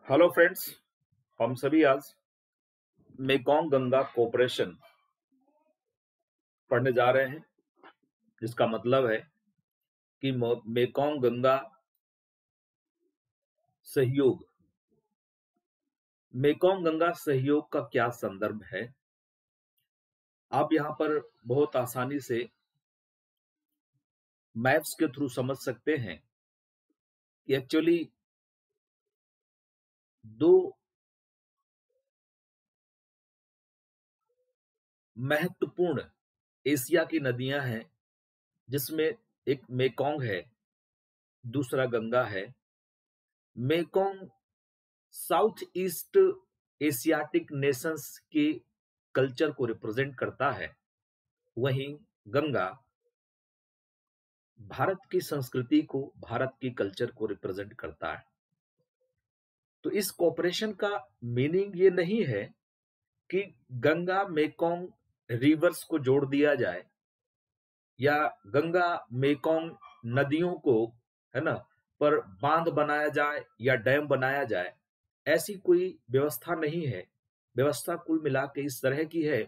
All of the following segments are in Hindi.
हेलो फ्रेंड्स, हम सभी आज मेकोंग गंगा कोऑपरेशन पढ़ने जा रहे हैं, जिसका मतलब है कि मेकोंग गंगा सहयोग। मेकोंग गंगा सहयोग का क्या संदर्भ है, आप यहाँ पर बहुत आसानी से मैप्स के थ्रू समझ सकते हैं कि एक्चुअली दो महत्वपूर्ण एशिया की नदियां हैं, जिसमें एक मेकोंग है, दूसरा गंगा है। Mekong south east Asiatic Nations के कल्चर को रिप्रेजेंट करता है, वहीं गंगा भारत की संस्कृति को, भारत की कल्चर को रिप्रेजेंट करता है। तो इस कोऑपरेशन का मीनिंग ये नहीं है कि गंगा मेकोंग रिवर्स को जोड़ दिया जाए या गंगा मेकोंग नदियों को, है ना, पर बांध बनाया जाए या डैम बनाया जाए। ऐसी कोई व्यवस्था नहीं है। व्यवस्था कुल मिला के इस तरह की है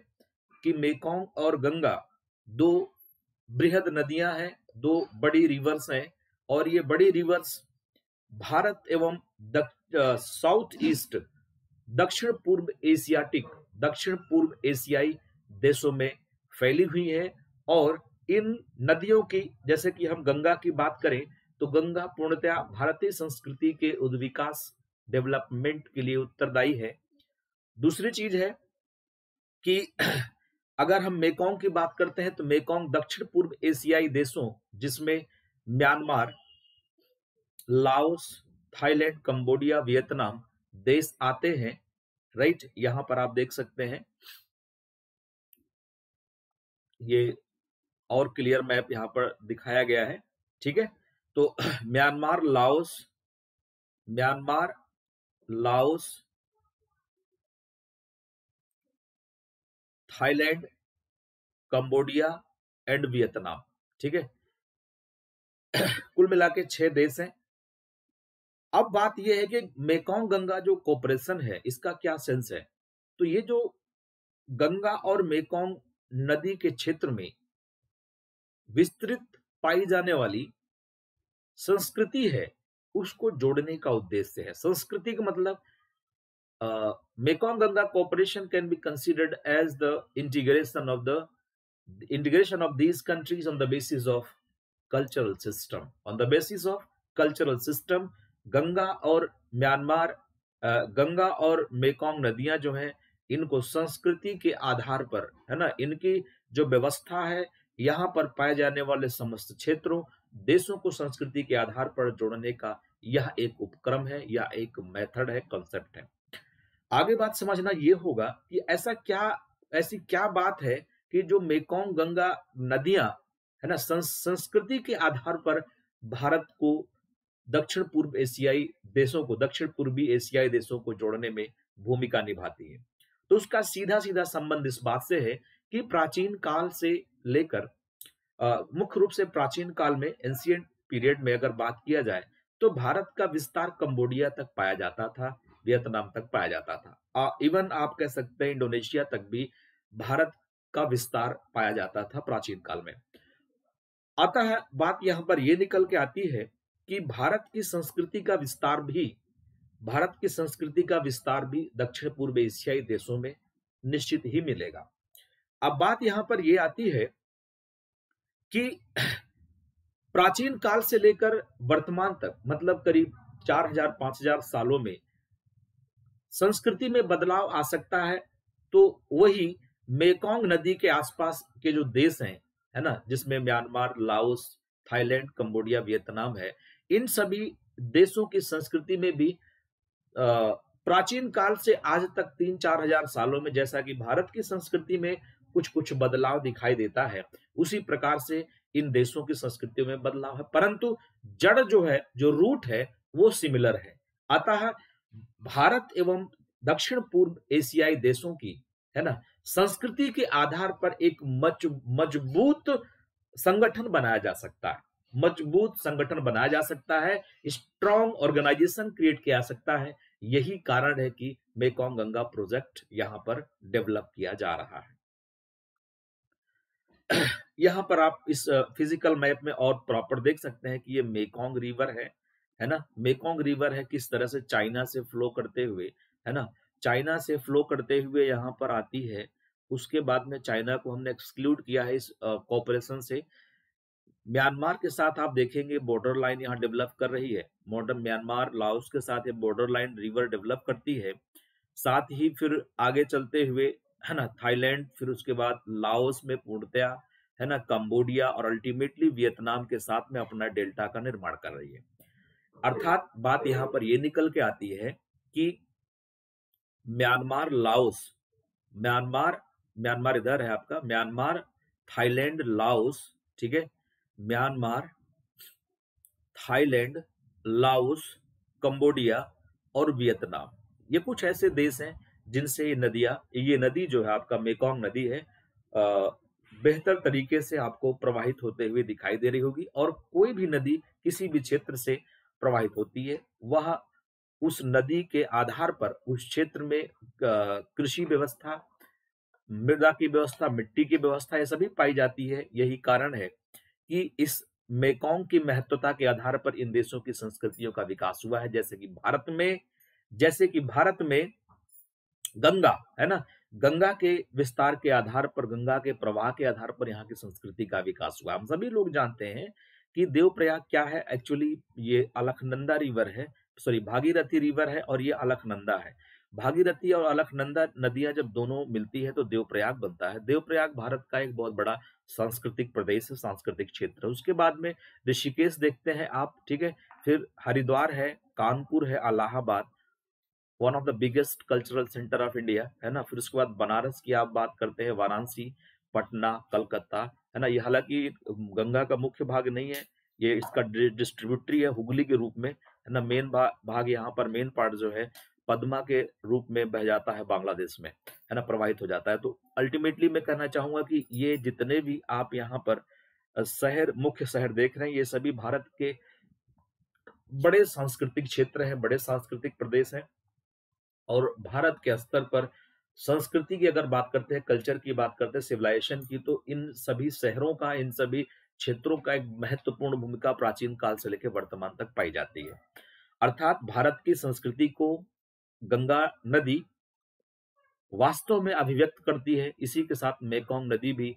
कि मेकोंग और गंगा दो बृहद नदियां हैं, दो बड़ी रिवर्स हैं, और ये बड़ी रिवर्स भारत एवं साउथ ईस्ट दक्षिण पूर्व एशियाई देशों में फैली हुई है। और इन नदियों की, जैसे कि हम गंगा की बात करें तो गंगा पूर्णतः भारतीय संस्कृति के उद्विकास डेवलपमेंट के लिए उत्तरदायी है। दूसरी चीज है कि अगर हम मेकोंग की बात करते हैं तो मेकोंग दक्षिण पूर्व एशियाई देशों, जिसमें Myanmar, Laos, Thailand, Cambodia, Vietnam देश आते हैं। राइट, यहां पर आप देख सकते हैं, ये और क्लियर मैप यहां पर दिखाया गया है। ठीक है, तो Myanmar, Laos, Thailand, Cambodia and Vietnam. ठीक है, कुल मिला के 6 देश हैं। अब बात यह है कि मेकोंग गंगा जो कोऑपरेशन है, इसका क्या सेंस है। तो ये जो गंगा और मेकोंग नदी के क्षेत्र में विस्तृत पाई जाने वाली संस्कृति है, उसको जोड़ने का उद्देश्य है। संस्कृति का मतलब Mekong Ganga cooperation can be considered as the integration of these countries on the basis of cultural system. On the basis of cultural system, Ganga और मेकोंग नदियां जो हैं, इनको संस्कृति के आधार पर, है ना, इनकी जो व्यवस्था है, यहाँ पर पाए जाने वाले समस्त क्षेत्रों, देशों को संस्कृति के आधार पर जोड़ने का यह एक उपक्रम है, या एक मेथड है, कॉन्सेप्ट है। आगे बात समझना ये होगा कि ऐसी क्या बात है कि जो मेकोंग गंगा नदियां, है ना, संस्कृति के आधार पर भारत को दक्षिण पूर्वी एशियाई देशों को जोड़ने में भूमिका निभाती है। तो उसका सीधा सीधा संबंध इस बात से है कि प्राचीन काल से लेकर मुख्य रूप से प्राचीन काल में, एंशिएंट पीरियड में अगर बात किया जाए, तो भारत का विस्तार कंबोडिया तक पाया जाता था, वियतनाम तक पाया जाता था। इवन आप कह सकते हैं इंडोनेशिया तक भी भारत का विस्तार पाया जाता था प्राचीन काल में। अतः बात यहां पर यह निकल के आती है कि भारत की संस्कृति का विस्तार भी दक्षिण पूर्व एशियाई देशों में निश्चित ही मिलेगा। अब बात यहां पर यह आती है कि प्राचीन काल से लेकर वर्तमान तक, मतलब करीब 4000-5000 सालों में संस्कृति में बदलाव आ सकता है। तो वही मेकोंग नदी के आसपास के जो देश हैं, है ना, जिसमें Myanmar, Laos, Thailand, Cambodia, Vietnam है, इन सभी देशों की संस्कृति में भी प्राचीन काल से आज तक 3-4 हजार सालों में, जैसा कि भारत की संस्कृति में कुछ कुछ बदलाव दिखाई देता है, उसी प्रकार से इन देशों की संस्कृतियों में बदलाव है, परंतु जड़ जो है, जो रूट है, वो सिमिलर है। अतः भारत एवं दक्षिण पूर्व एशियाई देशों की, है ना, संस्कृति के आधार पर एक मजबूत संगठन बनाया जा सकता है, स्ट्रॉन्ग ऑर्गेनाइजेशन क्रिएट किया जा सकता है, यही कारण है कि मेकॉन्ग गंगा प्रोजेक्ट यहां पर डेवलप किया जा रहा है। यहाँ पर आप इस फिजिकल मैप में और प्रॉपर देख सकते हैं कि ये मेकॉन्ग रिवर है ना। मेकॉन्ग रिवर है किस तरह से चाइना से फ्लो करते हुए, है ना, चाइना से फ्लो करते हुए यहाँ पर आती है। उसके बाद में चाइना को हमने एक्सक्लूड किया है इस कॉपरेशन से। म्यांमार के साथ आप देखेंगे बॉर्डर लाइन यहाँ डेवलप कर रही है। मॉडर्न म्यांमार लाओस के साथ ये बॉर्डर लाइन रिवर डेवलप करती है। साथ ही फिर आगे चलते हुए, है ना, थाईलैंड, फिर उसके बाद लाओस में पूर्णतया, है ना, कंबोडिया और अल्टीमेटली वियतनाम के साथ में अपना डेल्टा का निर्माण कर रही है। अर्थात बात यहाँ पर ये निकल के आती है कि म्यांमार लाओस, म्यांमार इधर है आपका, म्यांमार, थाईलैंड, लाओस, ठीक है, म्यांमार, थाईलैंड, लाओस, कंबोडिया और वियतनाम, ये कुछ ऐसे देश हैं जिनसे ये नदी जो है आपका मेकॉन्ग नदी है, बेहतर तरीके से आपको प्रवाहित होते हुए दिखाई दे रही होगी। और कोई भी नदी किसी भी क्षेत्र से प्रवाहित होती है, वह उस नदी के आधार पर उस क्षेत्र में कृषि व्यवस्था, मृदा की व्यवस्था, मिट्टी की व्यवस्था, ये सभी पाई जाती है। यही कारण है कि इस मेकॉन्ग की महत्वता के आधार पर इन देशों की संस्कृतियों का विकास हुआ है। जैसे कि भारत में गंगा, है ना, गंगा के विस्तार के आधार पर, गंगा के प्रवाह के आधार पर यहाँ की संस्कृति का विकास हुआ। हम सभी लोग जानते हैं कि देवप्रयाग क्या है एक्चुअली, ये अलकनंदा रिवर है, सॉरी भागीरथी रिवर है और ये अलकनंदा है। भागीरथी और अलकनंदा नदियां जब दोनों मिलती है तो देवप्रयाग बनता है। देवप्रयाग भारत का एक बहुत बड़ा सांस्कृतिक प्रदेश है, सांस्कृतिक क्षेत्र है। उसके बाद में ऋषिकेश देखते हैं आप, ठीक है, फिर हरिद्वार है, कानपुर है, Allahabad, one of the biggest cultural centre of India, है ना। फिर उसके बाद बनारस की आप बात करते हैं, वाराणसी, पटना, कलकत्ता, है ना। ये हालांकि गंगा का मुख्य भाग नहीं है, ये इसका डिस्ट्रीब्यूटरी है हुगली के रूप में, है ना। मेन भाग यहाँ पर, मेन पार्ट जो है पद्मा के रूप में बह जाता है बांग्लादेश में, है ना, प्रवाहित हो जाता है। तो अल्टीमेटली मैं कहना चाहूंगा कि ये जितने भी आप यहाँ पर मुख्य शहर देख रहे हैं, ये सभी भारत के बड़े सांस्कृतिक क्षेत्र हैं, बड़े सांस्कृतिक प्रदेश हैं। और भारत के स्तर पर संस्कृति की अगर बात करते हैं, कल्चर की बात करते हैं, सिविलाइजेशन की, तो इन सभी शहरों का, इन सभी क्षेत्रों का एक महत्वपूर्ण भूमिका प्राचीन काल से लेकर वर्तमान तक पाई जाती है। अर्थात भारत की संस्कृति को गंगा नदी वास्तव में अभिव्यक्त करती है। इसी के साथ मेकॉन्ग नदी भी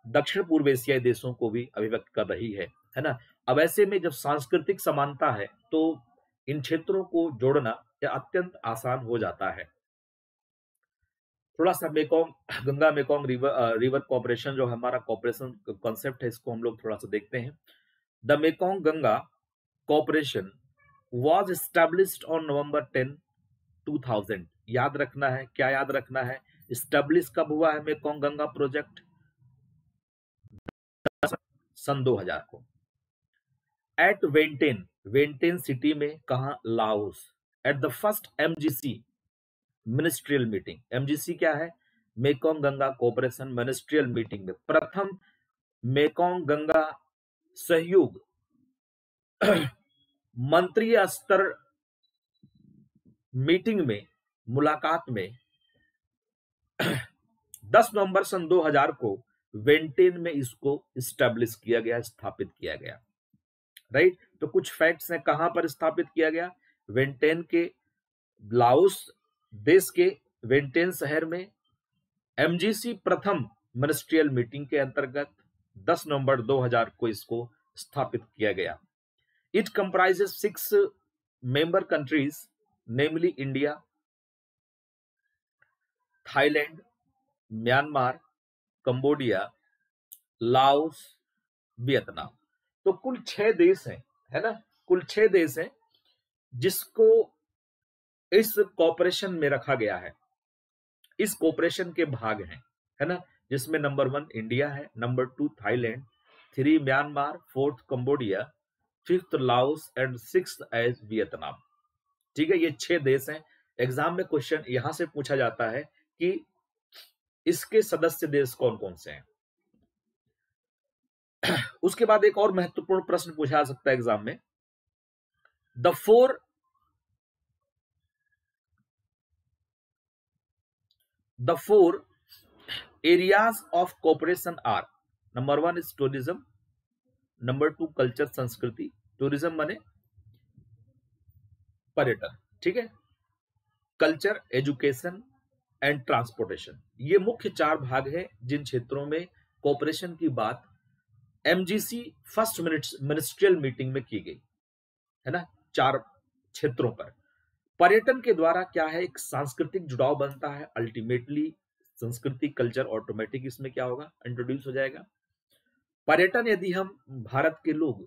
दक्षिण पूर्व एशियाई देशों को भी अभिव्यक्त कर रही है ना। अब ऐसे में जब सांस्कृतिक समानता है तो इन क्षेत्रों को जोड़ना यह अत्यंत आसान हो जाता है। थोड़ा सा गंगा मेकॉन्ग रिवर कॉर्पोरेशन जो हमारा कॉर्पोरेशन कॉन्सेप्ट है, इसको हम लोग थोड़ा सा देखते हैं। The Mekong Ganga corporation was established on November 10, 2000। याद रखना है, क्या याद रखना है, एस्टेब्लिश कब हुआ है मेकॉन्ग गंगा प्रोजेक्ट? सन 2000 को। एट वेंटेन सिटी में, कहा, Laos, at the first MGC ministerial meeting. MGC क्या है? Mekong Ganga cooperation ministerial meeting में, प्रथम मेकॉन्ग गंगा सहयोग मंत्रीय स्तर मीटिंग में, मुलाकात में 10 नवंबर सन 2000 को वेंटेन में इसको स्टैब्लिश किया गया, स्थापित किया गया। राइट, तो कुछ फैक्ट्स हैं, कहां पर स्थापित किया गया? वेंटेन के, लाओस देश के वेंटेन शहर में MGC प्रथम मिनिस्ट्रियल मीटिंग के अंतर्गत 10 नवंबर 2000 को इसको स्थापित किया गया। It comprises 6 member countries, namely India, Thailand, Myanmar, Cambodia, Laos, Vietnam. तो कुल 6 देश हैं, है ना, कुल 6 देश हैं जिसको इस कॉर्पोरेशन में रखा गया है, इस कॉर्पोरेशन के भाग हैं, है ना, जिसमें नंबर 1 इंडिया है, number 2 Thailand, 3 Myanmar, 4th Cambodia, 5th Laos and 6th as Vietnam. ठीक है, ये 6 देश हैं। एग्जाम में क्वेश्चन यहां से पूछा जाता है कि इसके सदस्य देश कौन कौन से हैं। उसके बाद एक और महत्वपूर्ण प्रश्न पूछा जा सकता है एग्जाम में, the 4 the four areas of cooperation are, number 1 is tourism, number 2 culture संस्कृति, टूरिज्म माने पर्यटन, ठीक है, कल्चर, एजुकेशन एंड ट्रांसपोर्टेशन। ये मुख्य 4 भाग हैं जिन क्षेत्रों में कोऑपरेशन की बात एमजीसी फर्स्ट मिनिस्ट्रियल मीटिंग में की गई है ना। 4 क्षेत्रों पर पर्यटन के द्वारा क्या है, एक सांस्कृतिक जुड़ाव बनता है, अल्टीमेटली संस्कृति कल्चर ऑटोमेटिक इसमें क्या होगा, इंट्रोड्यूस हो जाएगा। पर्यटन यदि हम भारत के लोग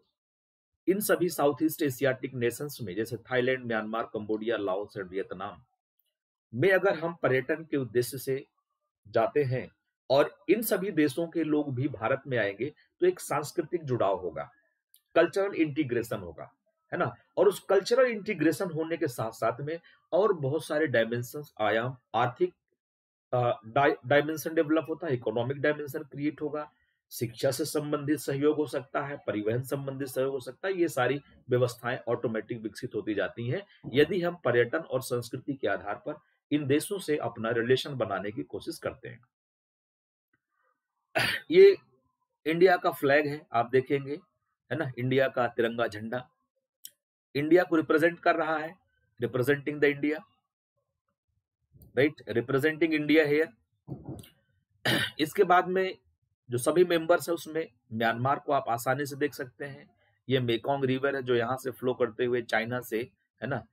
इन सभी साउथ ईस्ट एशियाटिक नेशंस में जैसे थाईलैंड, म्यांमार, कंबोडिया, लाओस और वियतनाम में अगर हम पर्यटन के उद्देश्य से जाते हैं और इन सभी देशों के लोग भी भारत में आएंगे तो एक सांस्कृतिक जुड़ाव होगा, कल्चरल इंटीग्रेशन होगा, है ना। और उस कल्चरल इंटीग्रेशन होने के साथ साथ में और बहुत सारे डायमेंशन, आयाम, आर्थिक डायमेंशन डेवलप होता है, इकोनॉमिक डायमेंशन क्रिएट होगा, शिक्षा से संबंधित सहयोग हो सकता है, परिवहन संबंधित सहयोग हो सकता है। ये सारी व्यवस्थाएं ऑटोमेटिक विकसित होती जाती हैं यदि हम पर्यटन और संस्कृति के आधार पर इन देशों से अपना रिलेशन बनाने की कोशिश करते हैं। ये इंडिया का फ्लैग है, आप देखेंगे, है ना, इंडिया का तिरंगा झंडा इंडिया को रिप्रेजेंट कर रहा है, representing the India, right, representing India here. इसके बाद में जो सभी मेंबर्स है उसमें म्यांमार को आप आसानी से देख सकते हैं, ये मेकोंग रिवर है जो यहाँ से फ्लो करते हुए चाइना से, है ना,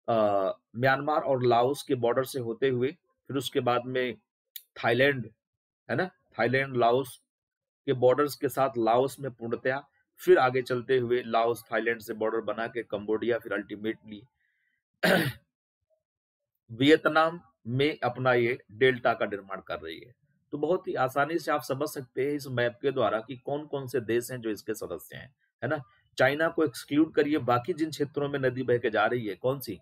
म्यांमार और लाओस के बॉर्डर से होते हुए फिर उसके बाद में थाईलैंड, है ना, थाईलैंड लाओस के बॉर्डर्स के साथ लाओस में पूर्णतया, फिर आगे चलते हुए लाओस थाईलैंड से बॉर्डर बना के कंबोडिया, फिर अल्टीमेटली वियतनाम में अपना ये डेल्टा का निर्माण कर रही है। तो बहुत ही आसानी से आप समझ सकते हैं इस मैप के द्वारा कि कौन कौन से देश हैं जो इसके सदस्य हैं, है ना। चाइना को एक्सक्लूड करिए, बाकी जिन क्षेत्रों में नदी बह के जा रही है, कौन सी,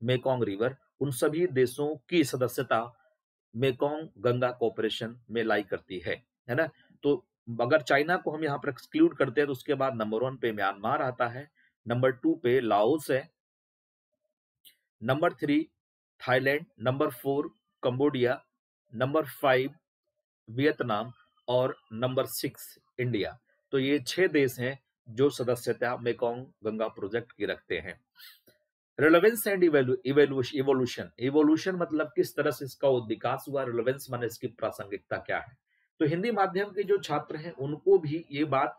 मेकोंग रिवर, उन सभी देशों की सदस्यता मेकोंग गंगा कोऑपरेशन में लाई करती है ना। तो अगर चाइना को हम यहाँ पर एक्सक्लूड करते हैं तो उसके बाद नंबर 1 पे म्यांमार आता है, नंबर 2 पे लाओस है, number 3 Thailand, number 4 Cambodia, number 5 Vietnam और नंबर 6 इंडिया। तो ये 6 देश हैं जो सदस्यता मेकोंग गंगा प्रोजेक्ट की रखते हैं। रिलेवेंस एंड इवोल्यूशन, इवोल्यूशन मतलब किस तरह से इसका विकास हुआ, रिलेवेंस माने इसकी प्रासंगिकता क्या है। तो हिंदी माध्यम के जो छात्र हैं उनको भी ये बात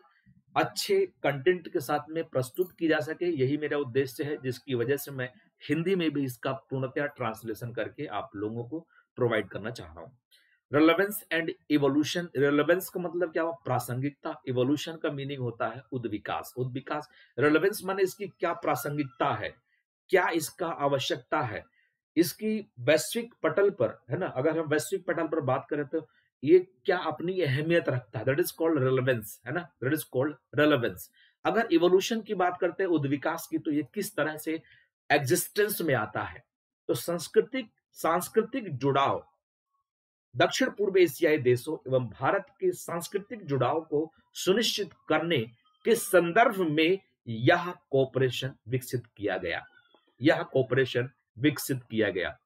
अच्छे कंटेंट के साथ में प्रस्तुत की जा सके, यही मेरा उद्देश्य है, जिसकी वजह से मैं हिंदी में भी इसका पूर्णतः ट्रांसलेशन करके आप लोगों को प्रोवाइड करना चाह रहा हूँ। रिलेवेंस एंड इवोल्यूशन, रिलेवेंस का मतलब क्या हुआ, प्रासंगिकता, इवोल्यूशन का मीनिंग होता है उद्विकास, उद्विकास, रिलेवेंस माने इसकी क्या प्रासंगिकता है, क्या इसका आवश्यकता है, इसकी वैश्विक पटल पर, है ना, अगर हम वैश्विक पटल पर बात करें तो ये क्या अपनी अहमियत रखता है, दैट इज कॉल्ड रेलेवेंस, है ना, दैट इज कॉल्ड रेलेवेंस। अगर इवोल्यूशन की बात करते हैं, उद्विकास की, तो ये किस तरह से एग्जिस्टेंस में आता है। तो सांस्कृतिक जुड़ाव दक्षिण पूर्व एशियाई देशों एवं भारत के सांस्कृतिक जुड़ाव को सुनिश्चित करने के संदर्भ में यह कोऑपरेशन विकसित किया गया, यह कोऑपरेशन विकसित किया गया।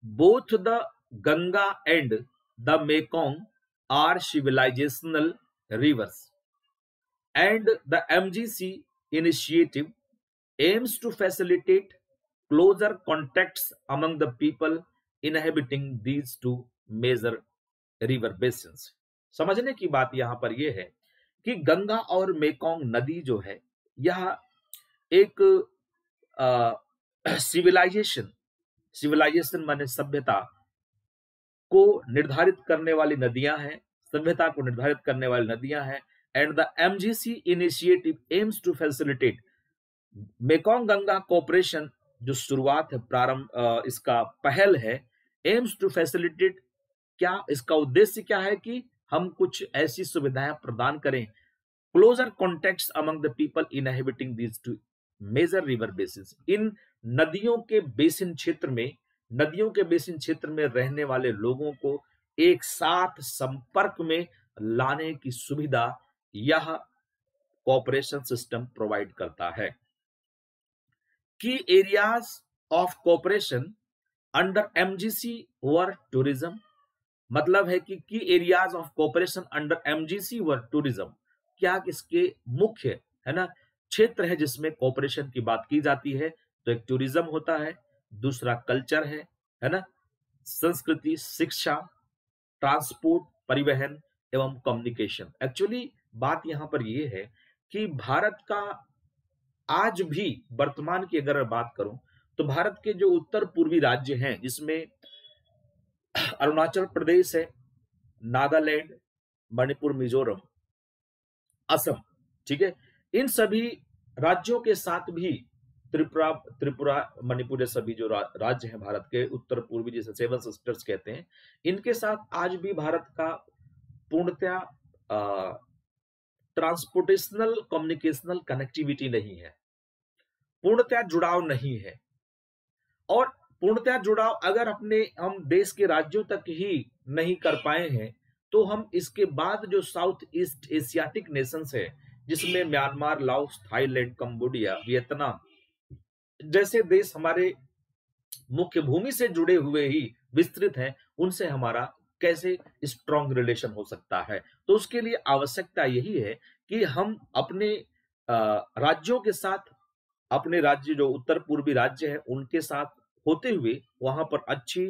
Both the Ganga and the Mekong are civilisational rivers and the MGC initiative aims to facilitate closer contacts among the people inhabiting these two major river basins। समझने की बात यहां पर यह है कि गंगा और मेकोंग नदी जो है यह एक सिविलाइजेशन माने सभ्यता को निर्धारित करने वाली नदियां हैं, सभ्यता को निर्धारित करने वाली नदियां हैं। And the MGC initiative aims to facilitate, Mekong Ganga cooperation जो शुरुआत है, प्रारंभ, इसका पहल है, एम्स टू फैसिलिटेट, क्या इसका उद्देश्य क्या है कि हम कुछ ऐसी सुविधाएं प्रदान करें, closer contacts among the people inhabiting these two major river basins, इन नदियों के बेसिन क्षेत्र में, नदियों के बेसिन क्षेत्र में रहने वाले लोगों को एक साथ संपर्क में लाने की सुविधा यह कोऑपरेशन सिस्टम प्रोवाइड करता है। की areas of cooperation under MGC were tourism, मतलब है कि की areas of cooperation under MGC were tourism, क्या इसके मुख्य है ना क्षेत्र है जिसमें कोऑपरेशन की बात की जाती है। तो एक टूरिज्म होता है, दूसरा कल्चर है ना, संस्कृति, शिक्षा, ट्रांसपोर्ट, परिवहन एवं कम्युनिकेशन। एक्चुअली बात यहां पर यह है कि भारत का आज भी वर्तमान की अगर बात करूं तो भारत के जो उत्तर पूर्वी राज्य हैं जिसमें अरुणाचल प्रदेश है, नागालैंड, मणिपुर, मिजोरम, असम, ठीक है, इन सभी राज्यों के साथ भी त्रिपुरा त्रिपुरा मणिपुर, ये सभी जो राज्य हैं भारत के उत्तर पूर्वी, जिसे सेवन सिस्टर्स कहते हैं, इनके साथ आज भी भारत का पूर्णतया ट्रांसपोर्टेशनल कम्युनिकेशनल कनेक्टिविटी नहीं है, पूर्णतया जुड़ाव नहीं है। और पूर्णतया जुड़ाव अगर अपने हम देश के राज्यों तक ही नहीं कर पाए हैं तो हम इसके बाद जो साउथ ईस्ट एशियाटिक नेशंस है जिसमें Myanmar, Laos, Thailand, Cambodia, Vietnam जैसे देश हमारे मुख्य भूमि से जुड़े हुए ही विस्तृत हैं, उनसे हमारा कैसे स्ट्रॉन्ग रिलेशन हो सकता है। तो उसके लिए आवश्यकता यही है कि हम अपने राज्यों के साथ, अपने राज्य जो उत्तर पूर्वी राज्य है उनके साथ होते हुए वहां पर अच्छी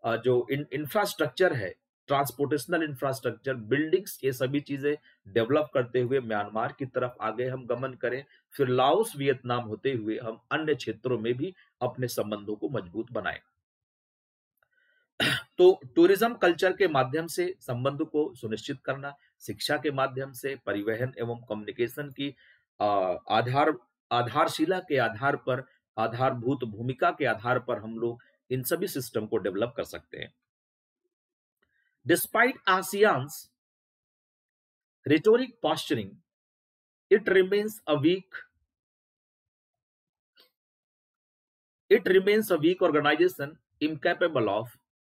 जो इंफ्रास्ट्रक्चर है, ट्रांसपोर्टेशनल इंफ्रास्ट्रक्चर, बिल्डिंग्स, ये सभी चीजें डेवलप करते हुए म्यांमार की तरफ आगे हम गमन करें, फिर लाओस, वियतनाम होते हुए हम अन्य क्षेत्रों में भी अपने संबंधों को मजबूत बनाएं। तो टूरिज्म कल्चर के माध्यम से संबंध को सुनिश्चित करना, शिक्षा के माध्यम से, परिवहन एवं कम्युनिकेशन की आधारशिला के आधार पर, आधारभूत भूमिका के आधार पर हम लोग इन सभी सिस्टम को डेवलप कर सकते हैं। Despite ASEAN's rhetoric posturing, it remains a weak organization incapable of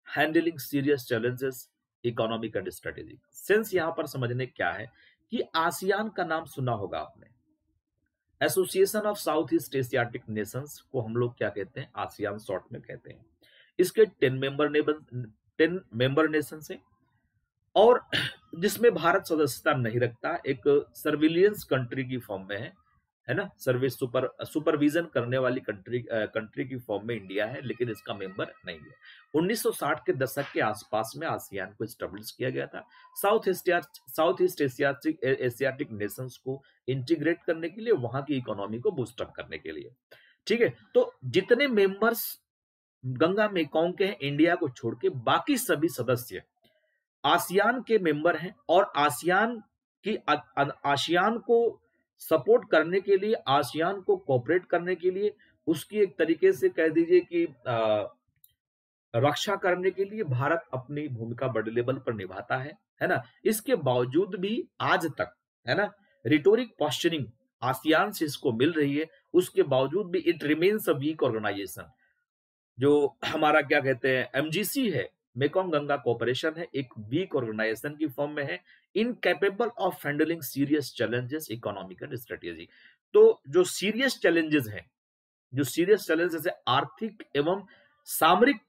handling serious challenges, economic and strategic। Sense यहां पर समझने क्या है कि आसियान का नाम सुना होगा आपने, association of south east Asiatic Nations को हम लोग क्या कहते हैं, आसियान शॉर्ट में कहते हैं। इसके 10 मेंबर नेशन है और जिसमें भारत सदस्यता नहीं रखता, एक सर्विलियंस कंट्री की फॉर्म में है ना, सर्विस सुपरविजन करने वाली कंट्री की फॉर्म में इंडिया है, लेकिन इसका मेंबर नहीं है। 1960 के दशक के आसपास में आसियान को एस्टेब्लिश किया गया था, साउथ ईस्ट एशियाटिक नेशंस को इंटीग्रेट करने के लिए, वहां की इकोनॉमी को बूस्ट अप करने के लिए, ठीक है। तो जितने मेंबर्स गंगा मेकॉन्ग के हैं इंडिया को छोड़ के, बाकी सभी सदस्य आसियान के मेंबर हैं और आसियान को सपोर्ट करने के लिए, आसियान को कोऑपरेट करने के लिए, उसकी एक तरीके से कह दीजिए कि रक्षा करने के लिए भारत अपनी भूमिका बड़े लेवल पर निभाता है ना। इसके बावजूद भी आज तक, है ना, रिटोरिक पॉस्चरिंग आसियान से इसको मिल रही है, उसके बावजूद भी it remains a weak organisation. जो हमारा क्या कहते हैं एमजीसी है, मेकॉन्ग गंगा कोऑपरेशन है, एक वीक ऑर्गेनाइजेशन की फॉर्म में है, incapable of handling serious challenges, economic and strategy. तो जो सीरियस चैलेंजेस हैं, जो सीरियस चैलेंजेस है आर्थिक एवं सामरिक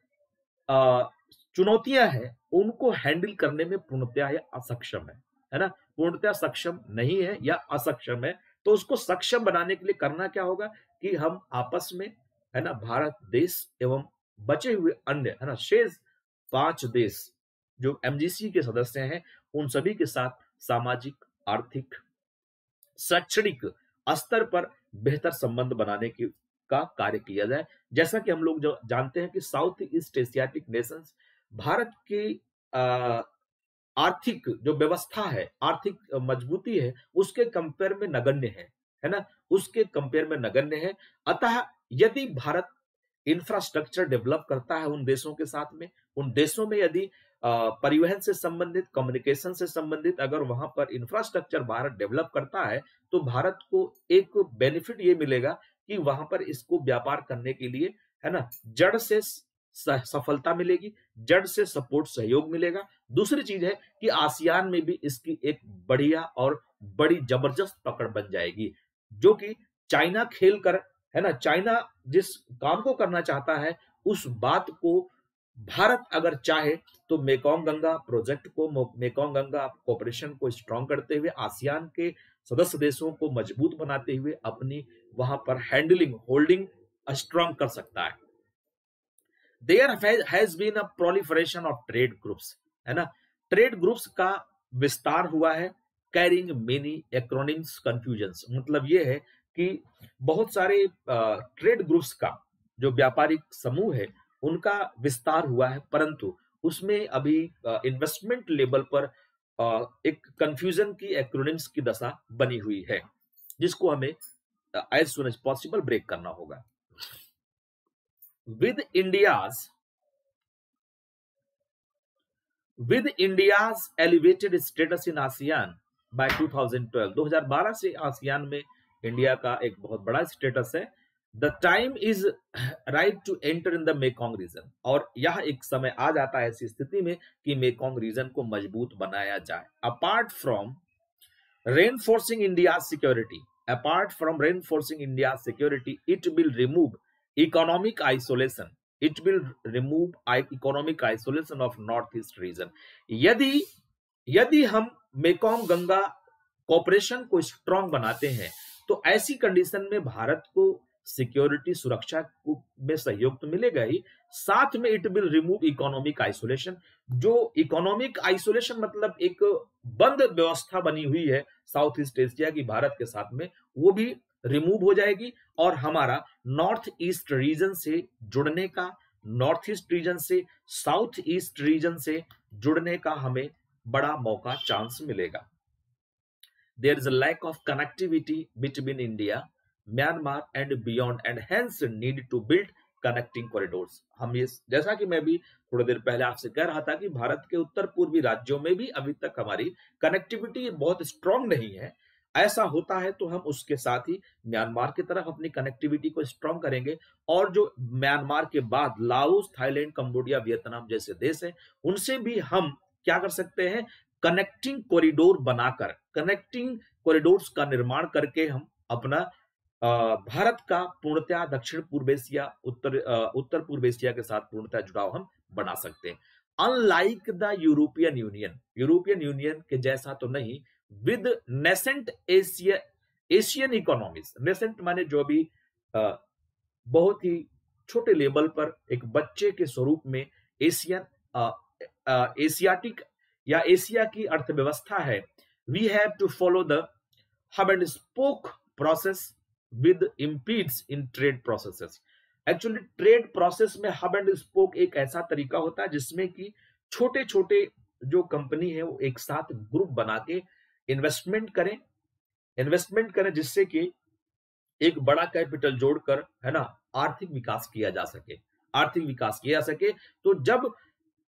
चुनौतियां हैं, उनको हैंडल करने में पूर्णतया असक्षम है ना, पूर्णतया सक्षम नहीं है या असक्षम है। तो उसको सक्षम बनाने के लिए करना क्या होगा कि हम आपस में, है ना, भारत देश एवं बचे हुए अन्य, है ना, शेष 5 देश जो एमजीसी के सदस्य हैं, उन सभी के साथ सामाजिक, आर्थिक, शैक्षणिक स्तर पर बेहतर संबंध बनाने की का कार्य किया जाए। जैसा कि हम लोग जो जानते हैं कि south east Asiatic Nations Bharat की आर्थिक जो व्यवस्था है, आर्थिक मजबूती है, उसके कंपेयर में नगण्य है ना, उसके कंपेयर में नगण्य है। अतः यदि भारत इंफ्रास्ट्रक्चर डेवलप करता है उन देशों के साथ में, उन देशों में यदि परिवहन से संबंधित, कम्युनिकेशन से संबंधित अगर वहां पर इंफ्रास्ट्रक्चर भारत डेवलप करता है, तो भारत को एक बेनिफिट ये मिलेगा कि वहां पर इसको व्यापार करने के लिए, है ना, जड़ से सफलता मिलेगी, जड़ से सपोर्ट, सहयोग मिलेगा। दूसरी चीज है कि आसियान में भी इसकी एक बढ़िया और बड़ी जबरदस्त पकड़ बन जाएगी, जो कि चाइना खेल कर, है ना, चाइना जिस काम को करना चाहता है उस बात को भारत अगर चाहे तो मेकोंग गंगा प्रोजेक्ट को, मेकोंग गंगा कोऑपरेशन को स्ट्रांग करते हुए, आसियान के सदस्य देशों को मजबूत बनाते हुए अपनी वहां पर होल्डिंग स्ट्रांग कर सकता है। There has been a proliferation of trade groups, है ना, ट्रेड ग्रुप्स का विस्तार हुआ है। कैरिंग मेनी एक्रोनिम्स कंफ्यूजन्स, मतलब ये है कि बहुत सारे ट्रेड ग्रुप्स का जो व्यापारिक समूह है उनका विस्तार हुआ है, परंतु उसमें अभी इन्वेस्टमेंट लेवल पर एक कंफ्यूजन की एक्रोनिम्स की दशा बनी हुई है, जिसको हमें as soon as possible break करना होगा। With India's elevated status in ASEAN by 2012, 2012 से आसियान में इंडिया का एक बहुत बड़ा स्टेटस है। The time is right to enter in the Mekong region, और यह एक समय आ जाता है ऐसी स्थिति में कि मेकोंग रीजन को मजबूत बनाया जाए। Apart from reinforcing India's security, it will remove economic isolation. It will remove economic isolation of Northeast region. यदि हम मेकोंग गंगा कोऑपरेशन को स्ट्रांग बनाते हैं तो ऐसी कंडीशन में भारत को सिक्योरिटी सुरक्षा में सहयोग तो मिलेगा ही, साथ में it will remove economic isolation. जो इकोनॉमिक आइसोलेशन मतलब एक बंद व्यवस्था बनी हुई है साउथ ईस्ट एशिया की भारत के साथ में, वो भी रिमूव हो जाएगी और हमारा नॉर्थ ईस्ट रीजन से जुड़ने का, नॉर्थ ईस्ट रीजन से साउथ ईस्ट रीजन से जुड़ने का हमें बड़ा मौका, चांस मिलेगा। There is a lack of connectivity between India, Myanmar and beyond and hence need to build connecting corridors. हम ये, जैसा कि मैं भी थोड़ी देर पहले आपसे कह रहा था कि भारत के उत्तर पूर्वी राज्यों में भी अभी तक हमारी कनेक्टिविटी बहुत स्ट्रांग नहीं है। ऐसा होता है तो हम उसके साथ ही म्यांमार की तरफ अपनी कनेक्टिविटी को स्ट्रांग करेंगे, और जो म्यांमार के बाद लाओस, थाईलैंड, कंबोडिया, वियतनाम जैसे देश हैं, उनसे भी हम क्या कर सकते हैं, कनेक्टिंग कॉरिडोर बनाकर, कनेक्टिंग कॉरिडोर्स का निर्माण करके हम अपना भारत का पूर्णतया दक्षिण पूर्व एशिया, उत्तर पूर्व एशिया के साथ पूर्णतया जुड़ाव हम बना सकते हैं। अनलाइक द यूरोपियन यूनियन के जैसा तो नहीं, with nascent Asian economies, nascent माने जो भी बहुत ही छोटे लेवल पर एक बच्चे के स्वरूप में एशियाटिक या एशिया की अर्थव्यवस्था है। We have to follow the hub and spoke process with impedes in trade processes. Actually trade process में हब एंड स्पोक एक ऐसा तरीका होता है जिसमें कि छोटे छोटे जो कंपनी है वो एक साथ ग्रुप बना के इन्वेस्टमेंट करें जिससे कि एक बड़ा कैपिटल जोड़कर, है ना, आर्थिक विकास किया जा सके। तो जब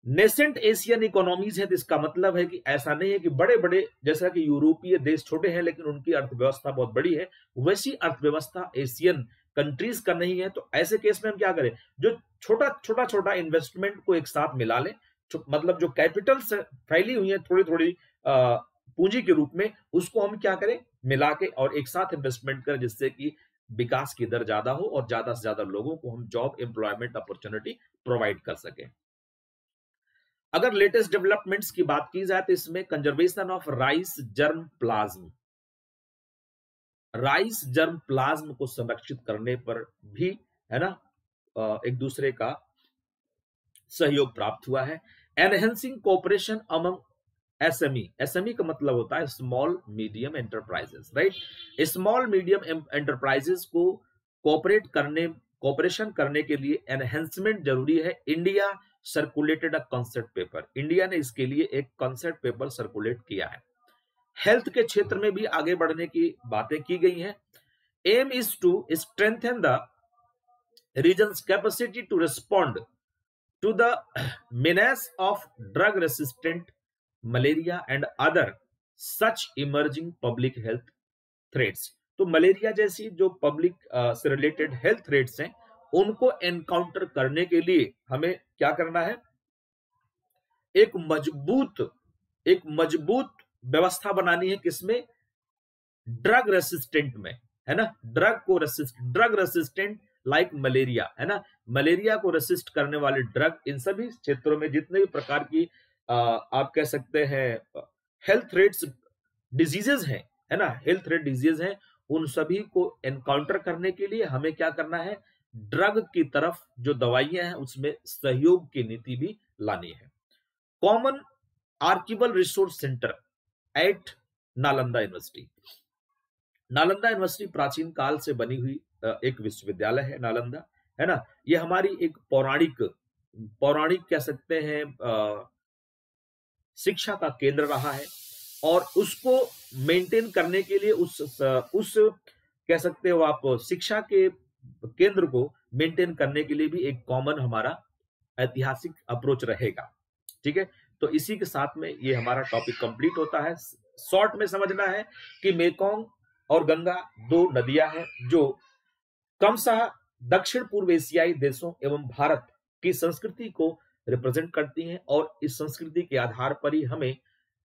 नेसेंट एशियन इकोनॉमीज है तो इसका मतलब है कि ऐसा नहीं है कि बड़े बड़े, जैसा कि यूरोपीय देश छोटे हैं लेकिन उनकी अर्थव्यवस्था बहुत बड़ी है, वैसी अर्थव्यवस्था एशियन कंट्रीज का नहीं है। तो ऐसे केस में हम क्या करें, जो छोटा इन्वेस्टमेंट को एक साथ मिला लें, मतलब जो कैपिटल से फैली हुई है थोड़ी थोड़ी पूंजी के रूप में, उसको हम क्या करें, मिला के और एक साथ इन्वेस्टमेंट करें, जिससे कि विकास की दर ज्यादा हो और ज्यादा से ज्यादा लोगों को हम जॉब एम्प्लॉयमेंट अपॉर्चुनिटी प्रोवाइड कर सके। अगर लेटेस्ट डेवलपमेंट्स की बात की जाए तो इसमें conservation of rice germ plasm को संरक्षित करने पर भी, है ना, एक दूसरे का सहयोग प्राप्त हुआ है। एनहेंसिंग कोऑपरेशन अमंग एसएमई का मतलब होता है small medium enterprises, right. Small medium enterprises को कोऑपरेशन करने के लिए एनहेंसमेंट जरूरी है। India circulated a concept paper, India ने इसके लिए एक कॉन्सेप्ट पेपर सर्कुलेट किया है। हेल्थ के क्षेत्र में भी आगे बढ़ने की बातें की गई हैं। Aim is to strengthen the region's capacity to respond to the menace of drug resistant malaria and other such emerging public health threats। तो मलेरिया जैसी जो पब्लिक से रिलेटेड हेल्थ थ्रेट्स हैं उनको एनकाउंटर करने के लिए हमें क्या करना है, एक मजबूत व्यवस्था बनानी है। किसमें, ड्रग रेसिस्टेंट में, है ना, ड्रग रेसिस्टेंट लाइक मलेरिया, है ना, मलेरिया को रेसिस्ट करने वाले ड्रग, इन सभी क्षेत्रों में जितने भी प्रकार की आप कह सकते हैं हेल्थ रेट्स डिजीजेज हैं, है ना, हेल्थ रेट डिजीज हैं, उन सभी को एनकाउंटर करने के लिए हमें क्या करना है, ड्रग की तरफ जो दवाइयां हैं उसमें सहयोग की नीति भी लानी है। Common archival resource centre at Nalanda university. Nalanda university प्राचीन काल से बनी हुई एक विश्वविद्यालय है, नालंदा, है ना। ये हमारी एक पौराणिक कह सकते हैं शिक्षा का केंद्र रहा है, और उसको मेंटेन करने के लिए उस कह सकते हो आप शिक्षा के केंद्र को मेंटेन करने के लिए भी एक कॉमन हमारा ऐतिहासिक अप्रोच रहेगा। ठीक है, तो इसी के साथ में ये हमारा टॉपिक कंप्लीट होता है। शॉर्ट में समझना है कि मेकोंग और गंगा दो नदियां हैं जो क्रमशः दक्षिण पूर्व एशियाई देशों एवं भारत की संस्कृति को रिप्रेजेंट करती हैं, और इस संस्कृति के आधार पर ही हमें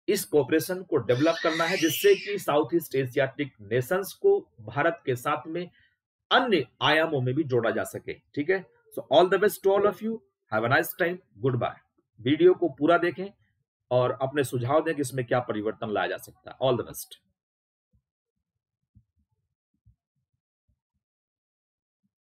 इस कोऑपरेशन को डेवलप करना है, जिससे कि साउथ ईस्ट एशियाटिक नेशंस को भारत के साथ में अन्य आयामों में भी जोड़ा जा सके। ठीक है, so all the best to all of you, have a nice time, good bye. Video को पूरा देखें और अपने सुझाव दें कि इसमें क्या परिवर्तन लाया जा सकता है। All the best.